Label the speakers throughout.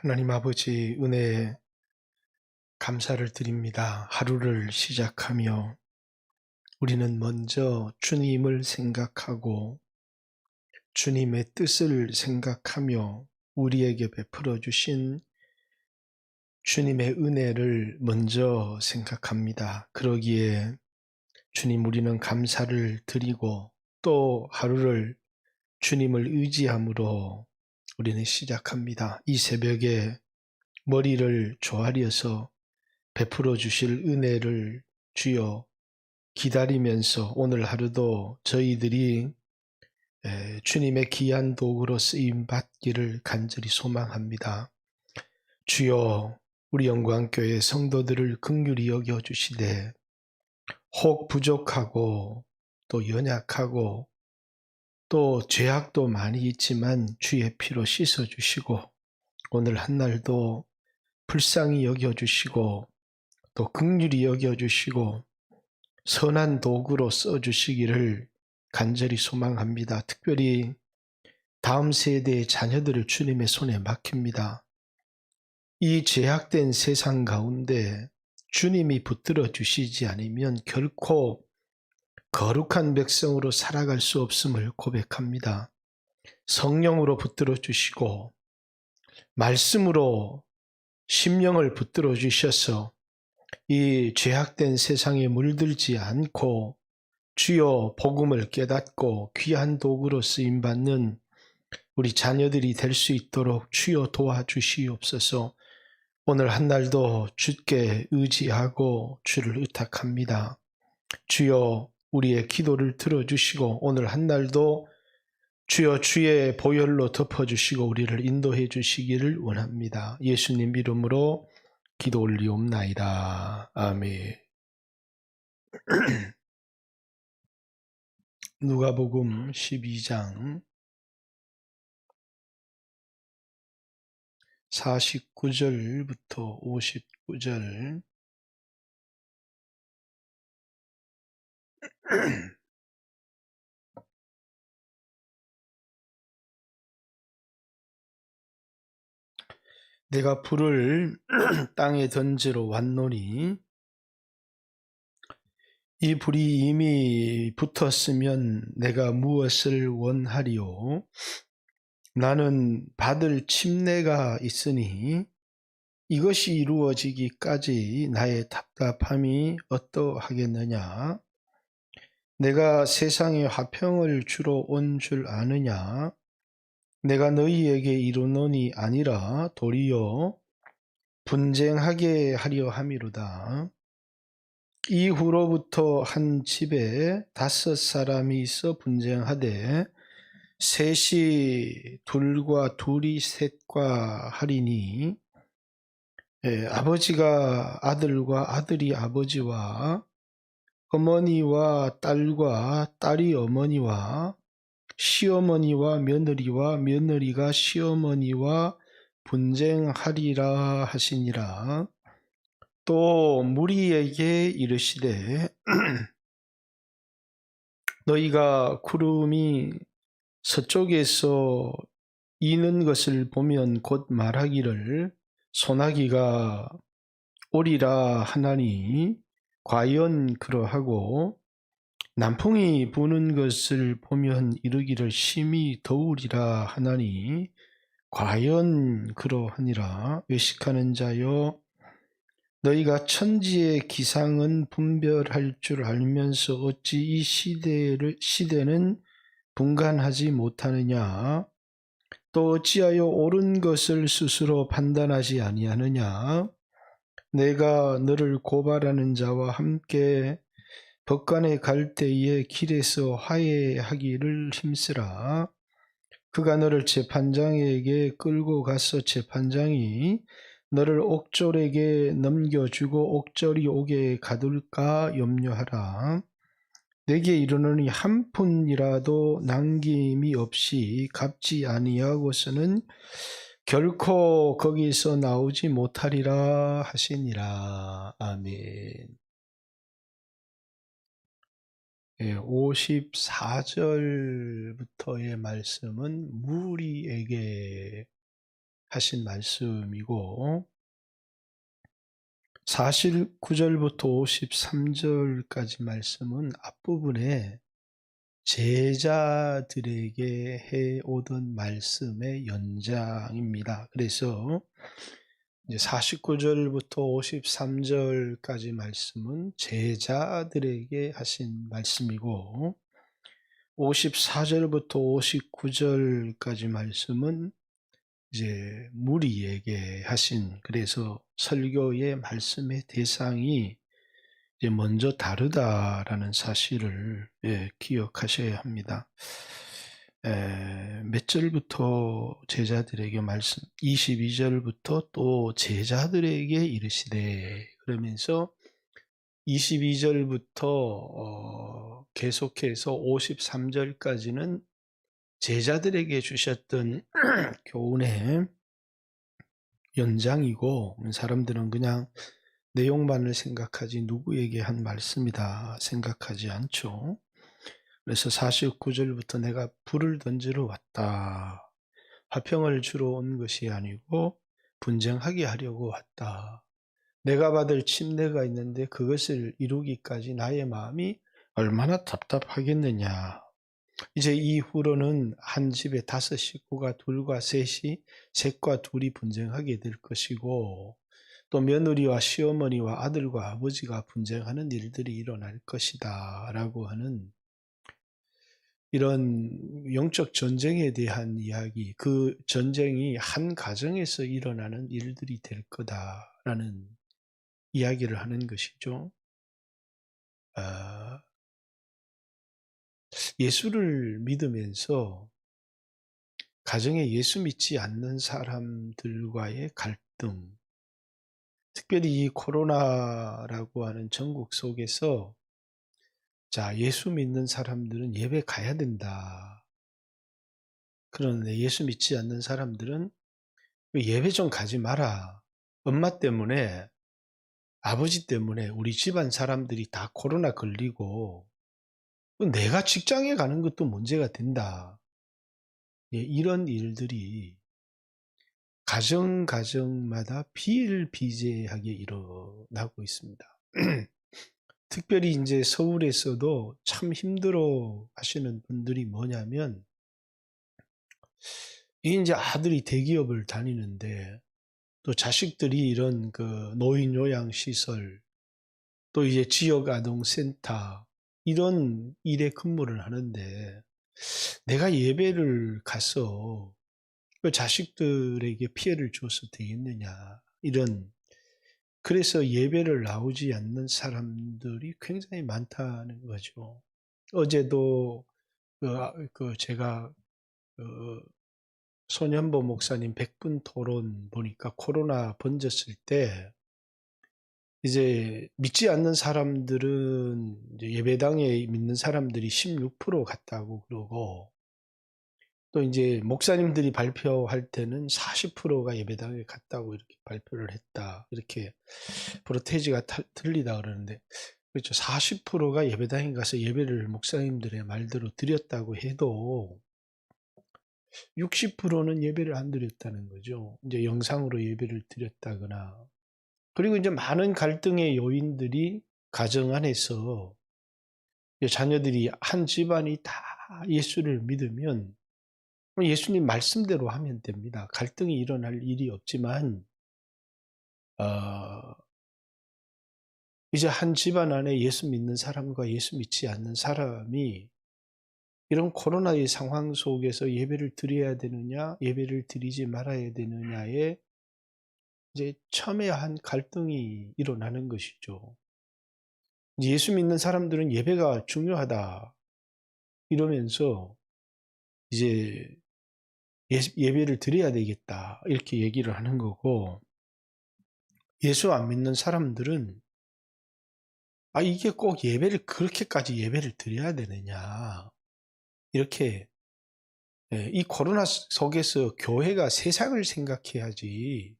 Speaker 1: 하나님 아버지 은혜에 감사를 드립니다. 하루를 시작하며 우리는 먼저 주님을 생각하고 주님의 뜻을 생각하며 우리에게 베풀어 주신 주님의 은혜를 먼저 생각합니다. 그러기에 주님, 우리는 감사를 드리고 또 하루를 주님을 의지함으로 우리는 시작합니다. 이 새벽에 머리를 조아려서 베풀어 주실 은혜를 주여 기다리면서 오늘 하루도 저희들이 주님의 귀한 도구로 쓰임 받기를 간절히 소망합니다. 주여, 우리 영광교회 성도들을 긍휼히 여겨 주시되 혹 부족하고 또 연약하고 또 죄악도 많이 있지만 주의 피로 씻어 주시고 오늘 한날도 불쌍히 여겨 주시고 또 긍휼히 여겨주시고 선한 도구로 써주시기를 간절히 소망합니다. 특별히 다음 세대의 자녀들을 주님의 손에 맡깁니다. 이 죄악된 세상 가운데 주님이 붙들어 주시지 않으면 결코 거룩한 백성으로 살아갈 수 없음을 고백합니다. 성령으로 붙들어 주시고 말씀으로 심령을 붙들어 주셔서 이 죄악된 세상에 물들지 않고 주여 복음을 깨닫고 귀한 도구로 쓰임받는 우리 자녀들이 될 수 있도록 주여 도와주시옵소서. 오늘 한날도 주께 의지하고 주를 의탁합니다. 주여 우리의 기도를 들어주시고 오늘 한날도 주여 주의 보혈로 덮어주시고 우리를 인도해 주시기를 원합니다. 예수님 이름으로 기도 올리옵나이다. 아멘. 누가복음 12장 49절부터 59절. 내가 불을 땅에 던지러 왔노니 이 불이 이미 붙었으면 내가 무엇을 원하리요? 나는 받을 침례가 있으니 이것이 이루어지기까지 나의 답답함이 어떠하겠느냐? 내가 세상에 화평을 주러 온 줄 아느냐? 내가 너희에게 이르노니 아니라 도리어 분쟁하게 하려 함이로다. 이후로부터 한 집에 5 사람이 있어 분쟁하되 셋이 둘과 둘이 셋과 하리니 아버지가 아들과 아들이 아버지와 어머니와 딸과 딸이 어머니와 시어머니와 며느리와 며느리가 시어머니와 분쟁하리라 하시니라. 또 무리에게 이르시되 너희가 구름이 서쪽에서 이는 것을 보면 곧 말하기를 소나기가 오리라 하나니 과연 그러하고 남풍이 부는 것을 보면 이르기를 심히 더우리라 하나니 과연 그러하니라. 외식하는 자여, 너희가 천지의 기상은 분별할 줄 알면서 어찌 이 시대는 분간하지 못하느냐? 또 어찌하여 옳은 것을 스스로 판단하지 아니하느냐? 내가 너를 고발하는 자와 함께 법관에 갈 때에 길에서 화해하기를 힘쓰라. 그가 너를 재판장에게 끌고 가서 재판장이 너를 옥졸에게 넘겨주고 옥졸이 옥에 가둘까 염려하라. 내게 이르노니 한 푼이라도 남김이 없이 갚지 아니하고서는 결코 거기서 나오지 못하리라 하시니라. 아멘. 54절부터의 말씀은 무리에게 하신 말씀이고 49절부터 53절까지 말씀은 앞부분에 제자들에게 해오던 말씀의 연장입니다. 그래서 이제 49절부터 53절까지 말씀은 제자들에게 하신 말씀이고 54절부터 59절까지 말씀은 이제 무리에게 하신, 그래서 설교의 말씀의 대상이 이제 먼저 다르다라는 사실을 기억하셔야 합니다. 몇 절부터 제자들에게 말씀, 22절부터 또 제자들에게 이르시되, 그러면서 22절부터 계속해서 53절까지는 제자들에게 주셨던 교훈의 연장이고, 사람들은 그냥 내용만을 생각하지 누구에게 한 말씀이다 생각하지 않죠. 그래서 49절부터 내가 불을 던지러 왔다. 화평을 주러 온 것이 아니고 분쟁하게 하려고 왔다. 내가 받을 침례가 있는데 그것을 이루기까지 나의 마음이 얼마나 답답하겠느냐. 이제 이후로는 한 집에 5 식구가 둘과 셋이, 셋과 둘이 분쟁하게 될 것이고, 또 며느리와 시어머니와 아들과 아버지가 분쟁하는 일들이 일어날 것이다 라고 하는 이런 영적 전쟁에 대한 이야기, 그 전쟁이 한 가정에서 일어나는 일들이 될 거다라는 이야기를 하는 것이죠. 예수를 믿으면서 가정에 예수 믿지 않는 사람들과의 갈등, 특별히 이 코로나라고 하는 전국 속에서 자, 예수 믿는 사람들은 예배 가야 된다. 그런데 예수 믿지 않는 사람들은 예배 좀 가지 마라. 엄마 때문에, 아버지 때문에 우리 집안 사람들이 다 코로나 걸리고 내가 직장에 가는 것도 문제가 된다. 이런 일들이 가정마다 비일비재하게 일어나고 있습니다. 특별히 이제 서울에서도 참 힘들어 하시는 분들이 뭐냐면, 이제 아들이 대기업을 다니는데 또 자식들이 이런 그 노인 요양 시설, 또 이제 지역 아동센터 이런 일에 근무를 하는데 내가 예배를 가서 그 자식들에게 피해를 줘서 되겠느냐, 이런, 그래서 예배를 나오지 않는 사람들이 굉장히 많다는 거죠. 어제도 제가 손현보 목사님 100분 토론 보니까 코로나 번졌을 때 이제 믿지 않는 사람들은 이제 예배당에 믿는 사람들이 16% 갔다고 그러고, 또 이제 목사님들이 발표할 때는 40%가 예배당에 갔다고 이렇게 발표를 했다. 이렇게 프로테이지가 틀리다 그러는데, 그렇죠. 40%가 예배당에 가서 예배를 목사님들의 말대로 드렸다고 해도 60%는 예배를 안 드렸다는 거죠. 이제 영상으로 예배를 드렸다거나. 그리고 이제 많은 갈등의 요인들이 가정 안에서, 자녀들이 한 집안이 다 예수를 믿으면 예수님 말씀대로 하면 됩니다. 갈등이 일어날 일이 없지만, 이제 한 집안 안에 예수 믿는 사람과 예수 믿지 않는 사람이 이런 코로나의 상황 속에서 예배를 드려야 되느냐, 예배를 드리지 말아야 되느냐에 이제 첨예한 갈등이 일어나는 것이죠. 예수 믿는 사람들은 예배가 중요하다 이러면서 이제 예배를 드려야 되겠다 이렇게 얘기를 하는 거고, 예수 안 믿는 사람들은 이게 꼭 예배를, 그렇게까지 예배를 드려야 되느냐, 이렇게, 이 코로나 속에서 교회가 세상을 생각해야지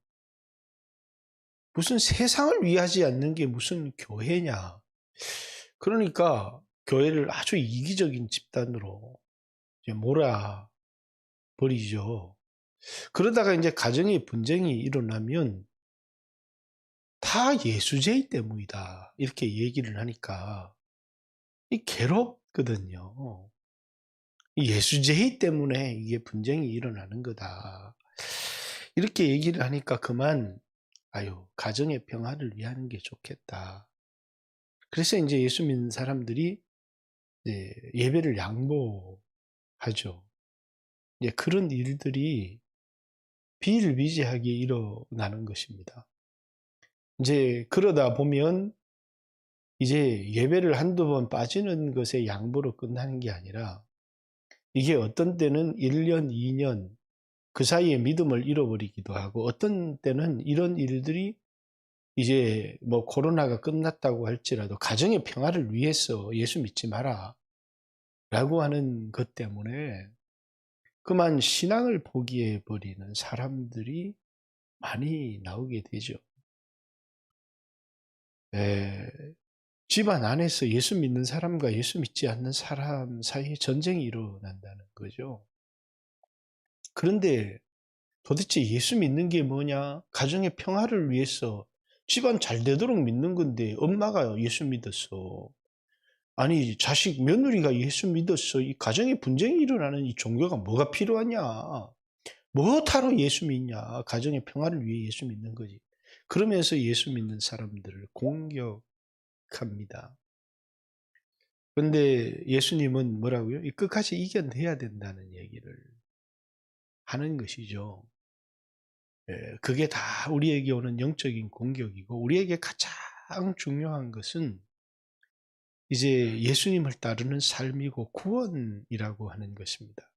Speaker 1: 무슨 세상을 위하지 않는 게 무슨 교회냐. 그러니까 교회를 아주 이기적인 집단으로 이제 몰아버리죠. 그러다가 이제 가정의 분쟁이 일어나면 다 예수제의 때문이다. 이렇게 얘기를 하니까 이 괴롭거든요. 이 예수제의 때문에 이게 분쟁이 일어나는 거다. 이렇게 얘기를 하니까 그만 가정의 평화를 위하는 게 좋겠다. 그래서 이제 예수 믿는 사람들이 예배를 양보하죠. 이제 그런 일들이 비일비재하게 일어나는 것입니다. 이제 그러다 보면 이제 예배를 한두 번 빠지는 것에 양보로 끝나는 게 아니라 이게 어떤 때는 1 년, 2년 그 사이에 믿음을 잃어버리기도 하고 어떤 때는 이런 일들이 이제 뭐 코로나가 끝났다고 할지라도 가정의 평화를 위해서 "예수 믿지 마라." 라고 하는 것 때문에 그만 신앙을 포기해 버리는 사람들이 많이 나오게 되죠. 예. 집안 안에서 예수 믿는 사람과 예수 믿지 않는 사람 사이에 전쟁이 일어난다는 거죠. 그런데 도대체 예수 믿는 게 뭐냐? 가정의 평화를 위해서 집안 잘 되도록 믿는 건데 엄마가 예수 믿었어. 아니 자식 며느리가 예수 믿었어. 이 가정에 분쟁이 일어나는 이 종교가 뭐가 필요하냐? 뭐하러 예수 믿냐? 가정의 평화를 위해 예수 믿는 거지. 그러면서 예수 믿는 사람들을 공격합니다. 그런데 예수님은 뭐라고요? 이 끝까지 이겨내야 된다는 얘기를 하는 것이죠. 그게 다 우리에게 오는 영적인 공격이고 우리에게 가장 중요한 것은 이제 예수님을 따르는 삶이고 구원이라고 하는 것입니다.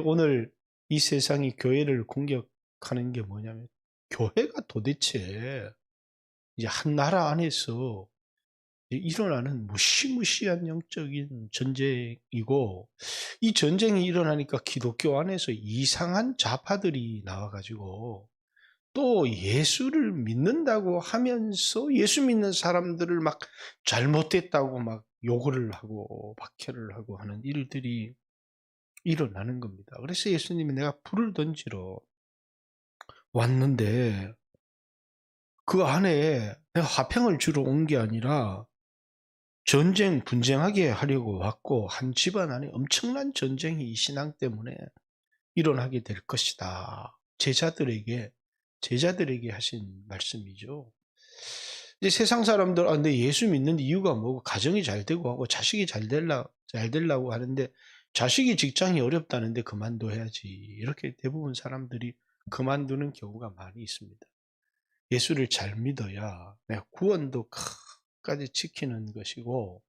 Speaker 1: 오늘 이 세상이 교회를 공격하는 게 뭐냐면 교회가 도대체 이제 한 나라 안에서 일어나는 무시무시한 영적인 전쟁이고 이 전쟁이 일어나니까 기독교 안에서 이상한 좌파들이 나와 가지고 또 예수를 믿는다고 하면서 예수 믿는 사람들을 막 잘못됐다고 막 욕을 하고 박해를 하고 하는 일들이 일어나는 겁니다. 그래서 예수님이 "내가 불을 던지러 왔는데 그 안에 내가 화평을 주러 온 게 아니라 분쟁하게 하려고 왔고 한 집안 안에 엄청난 전쟁이 이 신앙 때문에 일어나게 될 것이다." 제자들에게 하신 말씀이죠. 이제 세상 사람들 근데 예수 믿는 이유가 뭐고 가정이 잘 되고 하고 자식이 잘 되려고 하는데 자식이 직장이 어렵다는데 그만둬야지. 이렇게 대부분 사람들이 그만두는 경우가 많이 있습니다. 예수를 잘 믿어야 내가 구원도 끝까지 지키는 것이고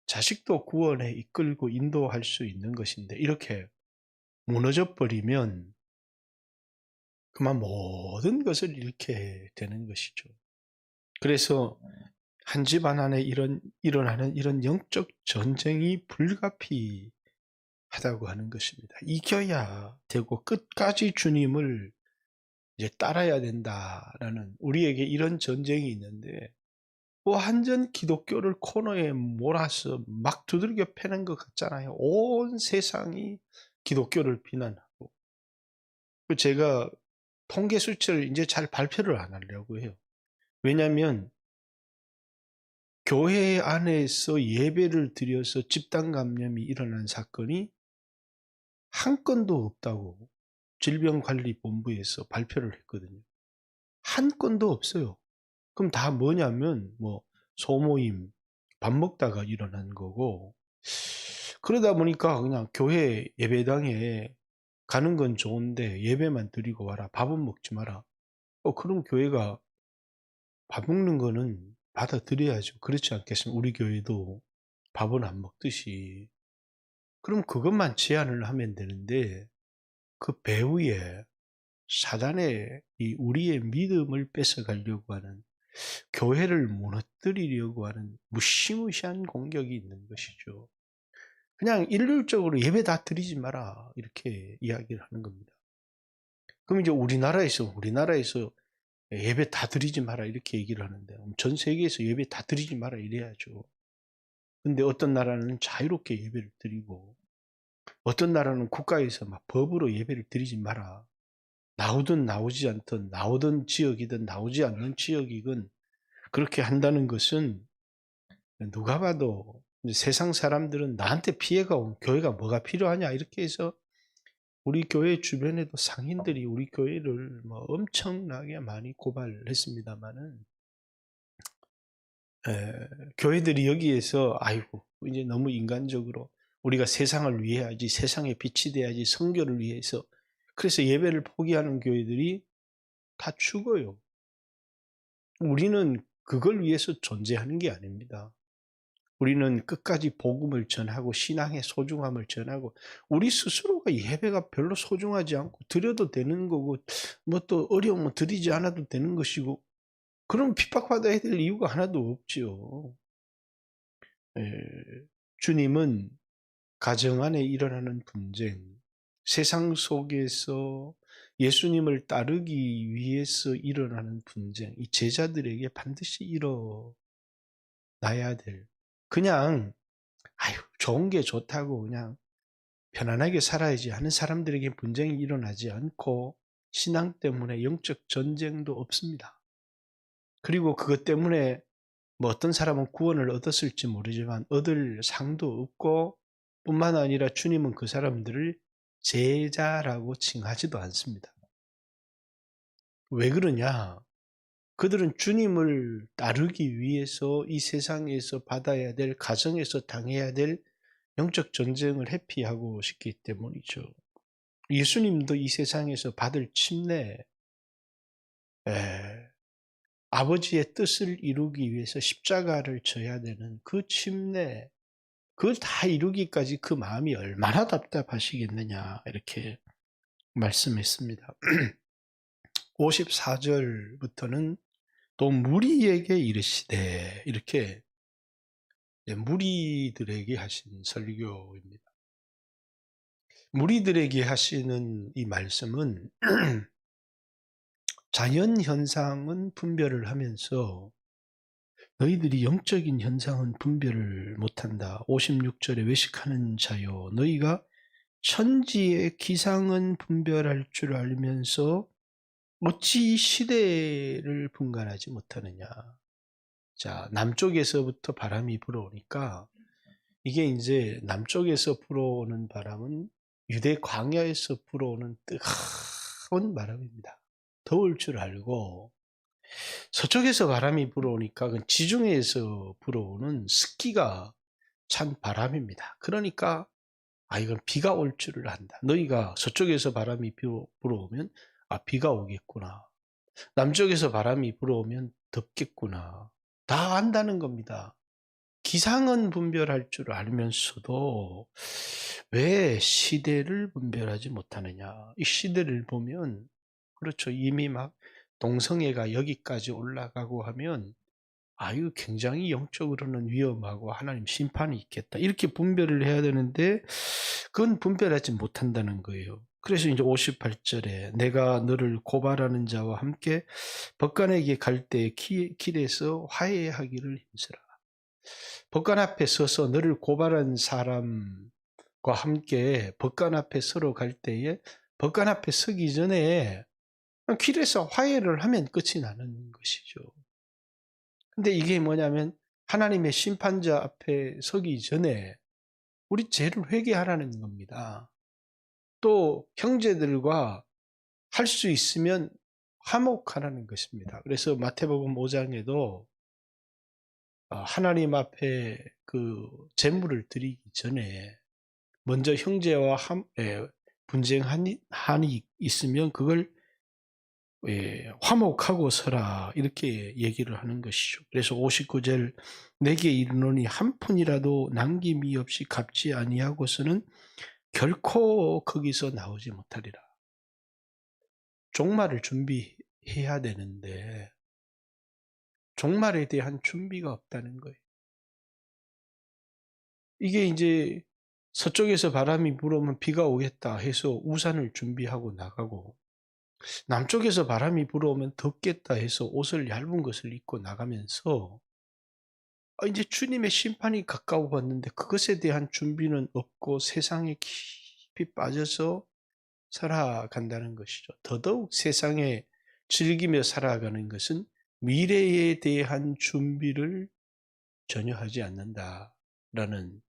Speaker 1: 자식도 구원에 이끌고 인도할 수 있는 것인데 이렇게 무너져 버리면 그만 모든 것을 잃게 되는 것이죠. 그래서 한 집안 안에 일어나는 이런 영적 전쟁이 불가피하다고 하는 것입니다. 이겨야 되고 끝까지 주님을 이제 따라야 된다라는 우리에게 이런 전쟁이 있는데 완전 기독교를 코너에 몰아서 막 두들겨 패는 것 같잖아요. 온 세상이 기독교를 비난하고. 제가 통계 수치를 이제 잘 발표를 안 하려고 해요. 왜냐하면 교회 안에서 예배를 드려서 집단 감염이 일어난 사건이 한 건도 없다고 질병관리본부에서 발표를 했거든요. 한 건도 없어요. 그럼 다 뭐냐면 소모임, 밥 먹다가 일어난 거고 그러다 보니까 그냥 교회 예배당에 가는 건 좋은데 예배만 드리고 와라. 밥은 먹지 마라. 그럼 교회가 밥 먹는 거는 받아들여야죠. 그렇지 않겠습니까? 우리 교회도 밥은 안 먹듯이. 그럼 그것만 제한을 하면 되는데 그 배후에 사단의 이 우리의 믿음을 뺏어가려고 하는 교회를 무너뜨리려고 하는 무시무시한 공격이 있는 것이죠. 그냥 일률적으로 "예배 다 드리지 마라." 이렇게 이야기를 하는 겁니다. 그럼 이제 우리나라에서 "예배 다 드리지 마라." 이렇게 얘기를 하는데 전 세계에서 "예배 다 드리지 마라." 이래야죠. 근데 어떤 나라는 자유롭게 예배를 드리고 어떤 나라는 국가에서 막 법으로 "예배를 드리지 마라." 나오든 나오지 않든, 나오던 지역이든 나오지 않는 지역이건 그렇게 한다는 것은 누가 봐도 이제 세상 사람들은 '나한테 피해가 오면 교회가 뭐가 필요하냐.' 이렇게 해서 우리 교회 주변에도 상인들이 우리 교회를 뭐 엄청나게 많이 고발을 했습니다마는, 교회들이 여기에서 아이고 이제 너무 인간적으로 우리가 세상을 위해야지, 세상에 빛이 돼야지, 선교를 위해서, 그래서 예배를 포기하는 교회들이 다 죽어요. 우리는 그걸 위해서 존재하는 게 아닙니다. 우리는 끝까지 복음을 전하고 신앙의 소중함을 전하고, 우리 스스로가 예배가 별로 소중하지 않고 드려도 되는 거고 뭐 또 어려우면 드리지 않아도 되는 것이고, 그럼 핍박받아야 될 이유가 하나도 없지요. 예. 주님은 가정 안에 일어나는 분쟁, 세상 속에서 예수님을 따르기 위해서 일어나는 분쟁, 이 제자들에게 반드시 일어나야 될, 그냥 아유 좋은 게 좋다고 그냥 편안하게 살아야지 하는 사람들에게 분쟁이 일어나지 않고, 신앙 때문에 영적 전쟁도 없습니다. 그리고 그것 때문에 뭐 어떤 사람은 구원을 얻었을지 모르지만 얻을 상도 없고, 뿐만 아니라 주님은 그 사람들을 제자라고 칭하지도 않습니다. 왜 그러냐? 그들은 주님을 따르기 위해서 이 세상에서 받아야 될, 가정에서 당해야 될 영적 전쟁을 회피하고 싶기 때문이죠. 예수님도 이 세상에서 받을 침례, 에, 아버지의 뜻을 이루기 위해서 십자가를 져야 되는 그 침례, 그걸 다 이루기까지 그 마음이 얼마나 답답하시겠느냐, 이렇게 말씀했습니다. 54절부터는 또 무리에게 이르시되, 이렇게 무리들에게 하신 설교입니다. 무리들에게 하시는 이 말씀은 자연 현상은 분별을 하면서 너희들이 영적인 현상은 분별을 못한다. 56절에 외식하는 자요, 너희가 천지의 기상은 분별할 줄 알면서 어찌 이 시대를 분간하지 못하느냐. 자, 남쪽에서부터 바람이 불어오니까, 이게 이제 남쪽에서 불어오는 바람은 유대 광야에서 불어오는 뜨거운 바람입니다. 더울 줄 알고, 서쪽에서 바람이 불어오니까 그건 지중해에서 불어오는 습기가 찬 바람입니다. 그러니까 이건 비가 올 줄을 안다. 너희가 서쪽에서 바람이 불어오면 비가 오겠구나. 남쪽에서 바람이 불어오면 덥겠구나. 다 안다는 겁니다. 기상은 분별할 줄 알면서도 왜 시대를 분별하지 못하느냐. 이 시대를 보면, 그렇죠, 이미 막 동성애가 여기까지 올라가고 하면 이거 굉장히 영적으로는 위험하고 하나님 심판이 있겠다, 이렇게 분별을 해야 되는데 그건 분별하지 못한다는 거예요. 그래서 이제 58절에 내가 너를 고발하는 자와 함께 법관에게 갈 때 길에서 화해하기를 힘쓰라. 법관 앞에 서서 너를 고발한 사람과 함께 법관 앞에 서로 갈 때에, 법관 앞에 서기 전에 길에서 화해를 하면 끝이 나는 것이죠. 근데 이게 뭐냐면 하나님의 심판자 앞에 서기 전에 우리 죄를 회개하라는 겁니다. 또 형제들과 할 수 있으면 화목하라는 것입니다. 그래서 마태복음 5장에도 하나님 앞에 그 제물을 드리기 전에 먼저 형제와 분쟁한이 있으면 그걸 화목하고 서라, 이렇게 얘기를 하는 것이죠. 그래서 59절 내게 이르노니 한 푼이라도 남김이 없이 갚지 아니하고서는 결코 거기서 나오지 못하리라. 종말을 준비해야 되는데 종말에 대한 준비가 없다는 거예요. 이게 이제 서쪽에서 바람이 불어오면 비가 오겠다 해서 우산을 준비하고 나가고, 남쪽에서 바람이 불어오면 덥겠다 해서 옷을 얇은 것을 입고 나가면서 이제 주님의 심판이 가까워 왔는데 그것에 대한 준비는 없고 세상에 깊이 빠져서 살아간다는 것이죠. 더더욱 세상에 즐기며 살아가는 것은 미래에 대한 준비를 전혀 하지 않는다라는.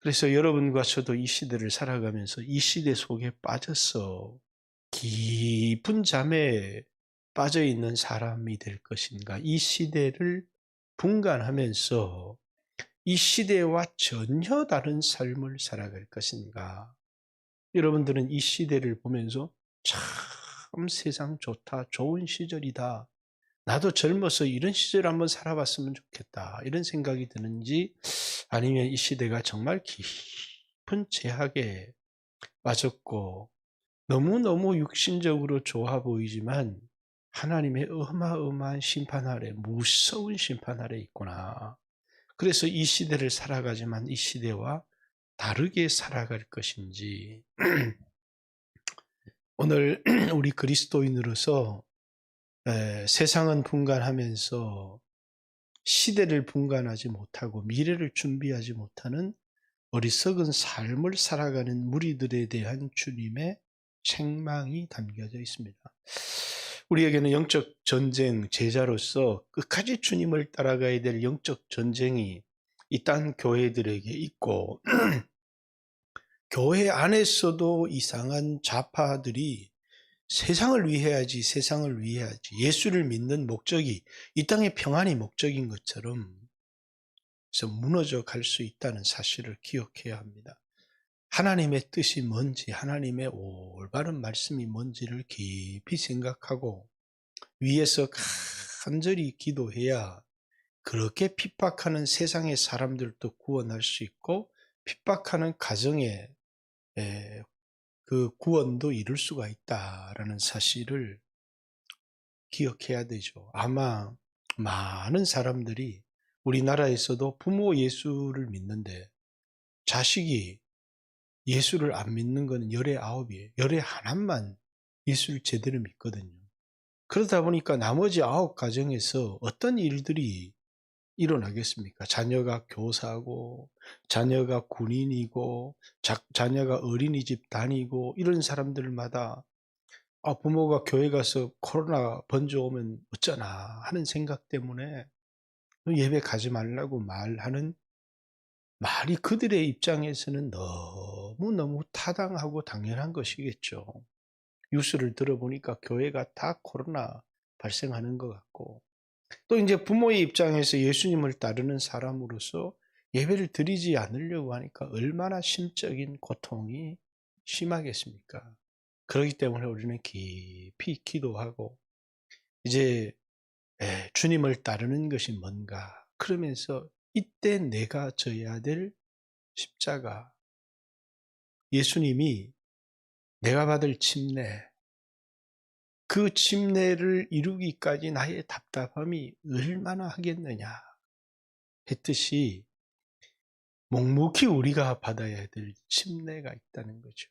Speaker 1: 그래서 여러분과 저도 이 시대를 살아가면서 이 시대 속에 빠져서 깊은 잠에 빠져 있는 사람이 될 것인가? 이 시대를 분간하면서 이 시대와 전혀 다른 삶을 살아갈 것인가? 여러분들은 이 시대를 보면서 참 세상 좋다, 좋은 시절이다. 나도 젊어서 이런 시절 한번 살아봤으면 좋겠다. 이런 생각이 드는지, 아니면 이 시대가 정말 깊은 제약에 빠졌고 너무너무 육신적으로 좋아 보이지만 하나님의 어마어마한 심판 아래, 무서운 심판 아래 있구나. 그래서 이 시대를 살아가지만 이 시대와 다르게 살아갈 것인지, 오늘 우리 그리스도인으로서 세상은 분간하면서 시대를 분간하지 못하고 미래를 준비하지 못하는 어리석은 삶을 살아가는 무리들에 대한 주님의 책망이 담겨져 있습니다. 우리에게는 영적 전쟁, 제자로서 끝까지 주님을 따라가야 될 영적 전쟁이 이 땅 교회들에게 있고, 교회 안에서도 이상한 좌파들이 세상을 위해야지, 세상을 위해야지, 예수를 믿는 목적이 이 땅의 평안이 목적인 것처럼 그래서 무너져 갈 수 있다는 사실을 기억해야 합니다. 하나님의 뜻이 뭔지, 하나님의 올바른 말씀이 뭔지를 깊이 생각하고 위에서 간절히 기도해야 그렇게 핍박하는 세상의 사람들도 구원할 수 있고 핍박하는 가정의 그 구원도 이룰 수가 있다라는 사실을 기억해야 되죠. 아마 많은 사람들이 우리나라에서도 부모 예수를 믿는데 자식이 예수를 안 믿는 것은 열의 9이에요. 열의 하나만 예수를 제대로 믿거든요. 그러다 보니까 나머지 9 가정에서 어떤 일들이 일어나겠습니까? 자녀가 교사고, 자녀가 군인이고, 자녀가 어린이집 다니고, 이런 사람들마다 부모가 교회 가서 코로나 번져오면 어쩌나 하는 생각 때문에 예배 가지 말라고 말하는 말이 그들의 입장에서는 너무너무 타당하고 당연한 것이겠죠. 뉴스를 들어보니까 교회가 다 코로나 발생하는 것 같고, 또 이제 부모의 입장에서 예수님을 따르는 사람으로서 예배를 드리지 않으려고 하니까 얼마나 심적인 고통이 심하겠습니까? 그렇기 때문에 우리는 깊이 기도하고 이제 주님을 따르는 것이 뭔가, 그러면서 이때 내가 져야 될 십자가, 예수님이 내가 받을 침례, 그 침례를 이루기까지 나의 답답함이 얼마나 하겠느냐 했듯이 묵묵히 우리가 받아야 될 침례가 있다는 거죠.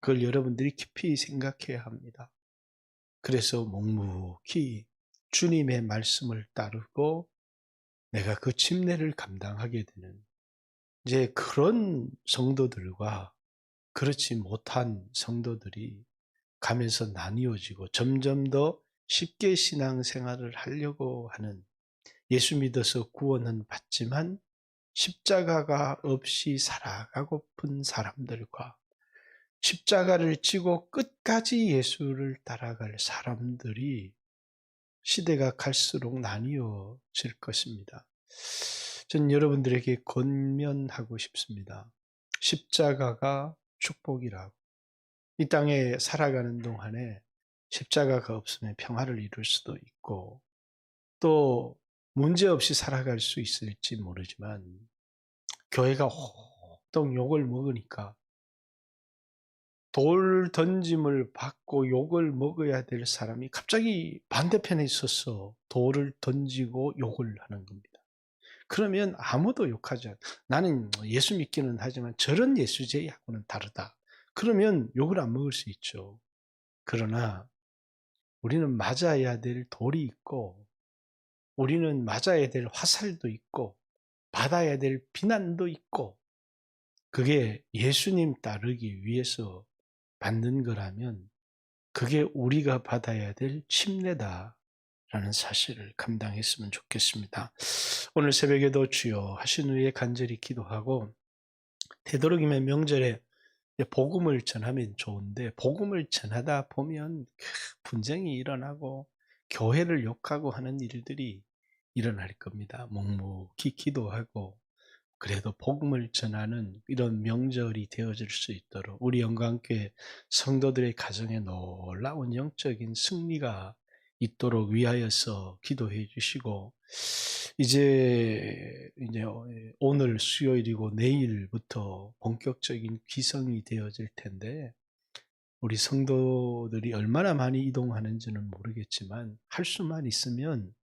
Speaker 1: 그걸 여러분들이 깊이 생각해야 합니다. 그래서 묵묵히 주님의 말씀을 따르고 내가 그 침례를 감당하게 되는 이제 그런 성도들과 그렇지 못한 성도들이 가면서 나뉘어지고 점점 더 쉽게 신앙생활을 하려고 하는, 예수 믿어서 구원은 받지만 십자가가 없이 살아가고픈 사람들과 십자가를 지고 끝까지 예수를 따라갈 사람들이 시대가 갈수록 나뉘어질 것입니다. 전 여러분들에게 권면하고 싶습니다. 십자가가 축복이라고. 이 땅에 살아가는 동안에 십자가가 없으면 평화를 이룰 수도 있고 또 문제없이 살아갈 수 있을지 모르지만, 교회가 호떡 욕을 먹으니까 돌 던짐을 받고 욕을 먹어야 될 사람이 갑자기 반대편에 있어서 돌을 던지고 욕을 하는 겁니다. 그러면 아무도 욕하지 않아요. 나는 예수 믿기는 하지만 저런 예수제하고는 다르다. 그러면 욕을 안 먹을 수 있죠. 그러나 우리는 맞아야 될 돌이 있고, 우리는 맞아야 될 화살도 있고, 받아야 될 비난도 있고, 그게 예수님 따르기 위해서 받는 거라면 그게 우리가 받아야 될 침례다라는 사실을 감당했으면 좋겠습니다. 오늘 새벽에도 주여 하신 후에 간절히 기도하고 되도록이면 명절에 복음을 전하면 좋은데 복음을 전하다 보면 분쟁이 일어나고 교회를 욕하고 하는 일들이 일어날 겁니다. 묵묵히 기도하고 그래도 복음을 전하는 이런 명절이 되어질 수 있도록 우리 영광교회 성도들의 가정에 놀라운 영적인 승리가 있도록 위하여서 기도해 주시고 이제 오늘 수요일이고 내일부터 본격적인 귀성이 되어질 텐데 우리 성도들이 얼마나 많이 이동하는지는 모르겠지만 할 수만 있으면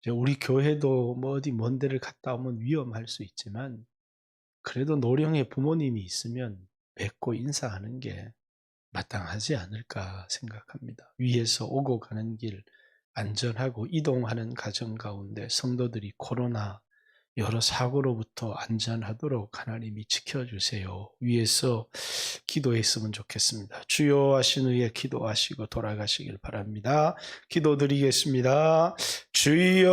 Speaker 1: 우리 교회도 뭐 어디 먼 데를 갔다 오면 위험할 수 있지만 그래도 노령의 부모님이 있으면 뵙고 인사하는 게 마땅하지 않을까 생각합니다. 위에서 오고 가는 길 안전하고 이동하는 가정 가운데 성도들이 코로나 여러 사고로부터 안전하도록 하나님이 지켜주세요. 위에서 기도했으면 좋겠습니다. 주여 하신 후에 기도하시고 돌아가시길 바랍니다. 기도드리겠습니다. 주여